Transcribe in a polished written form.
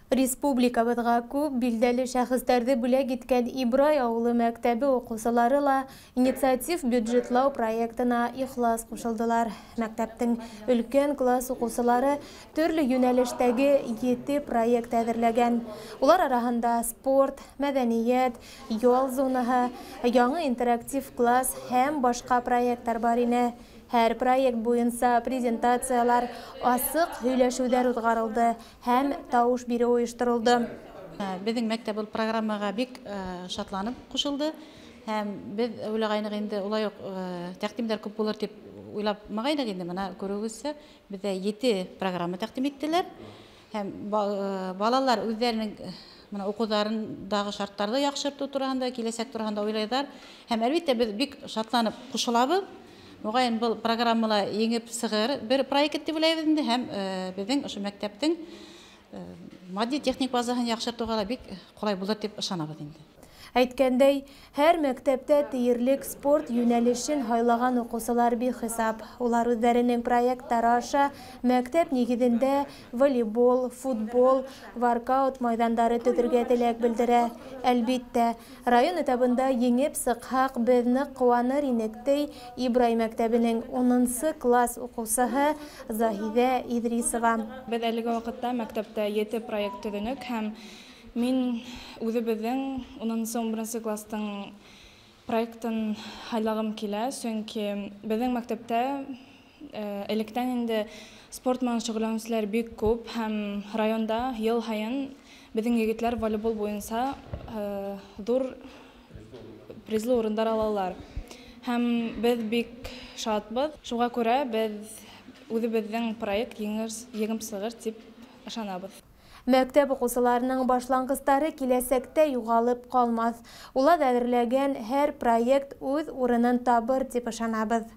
Республикабызга күп билдәле шәхестәрҙе бүләк иткән Ибрай ауылы мәктәбе уҡыусылары ла инициатив бюджетлау проектына ихлас ҡушылдылар. Мәктәптең өлкән класс уҡыусылары төрлө йүнәлештәге 7 проект әҙерләгән. Улар араһында спорт, мәҙәниәт, ял зонаһы, яңы интерактив класс һәм башҡа проекттар бар ине. Һәр проект буйынса презентациялар, асыҡ һөйләшеүҙәр уҙғарылды һәм тауыш биреү ойошторолдо. Беҙҙең мәктәп был программаға бик шатланып ҡушылды. Һәм беҙ уйлағайныҡ инде улай уҡ тәҡдимдәр күп булыр тип уйламағайныҡ инде. Бына күреүегеҙсә, беҙҙә 7 программа тәҡдим иттеләр. Һәм балалар үҙҙәренең уҡыуҙарындағы шарттарҙы яҡшыртыу тураһында, киләсәк тураһында уйлайҙар. Һәм әлбиттә беҙ бик шатланып ҡушылабыҙ. Моғайын был программала еңеп сығыр бер проект дип уйлайбыҙ инде һәм беҙҙең ошо мәктәптең матди техник базаһын яҡшыртыуға ла бик ҡулай булыр дип ышанабыҙ инде. Әйткәндәй, һәр мәктәптә тиерлек спорт йүнәлешен һайлаған уҡыусылар бихисап. Улар үҙҙәренең проекттары аша мәктәп нигеҙендә волейбол, футбол, воркаут майҙандары төҙөргә теләк белдерә. Әлбиттә, район этабында еңеп сыҡһаҡ, беҙ ныҡ ҡыуаныр инек ти Ибрай мәктәбенең 10-нсы класс уҡыусыһы Заһиҙә Иҙрисова. Беҙ әлеге ваҡытта мәктәптә 7 проект төҙөнөк һәм мин үҙебеҙҙең 10-11 кластың проектын һайлағым килә, сөнки беҙҙең мәктәптә электән инде спорт менән шөғөлләнеүселәр бик күп һәм районда йыл һайын беҙҙең егетләр волейбол буйынса ҙур призлы урындар алалар. Һәм беҙ бик шатбыҙ. Шуға күрә беҙ үҙебеҙҙең проект еңеп сығыр тип ышанабыҙ. Мәктәп уҡыусыларының башланғыстары киләсәктә юғалып ҡалмаҫ. Улар әҙерләгән һәр проект үҙ урынын табыр тип ышанабыҙ.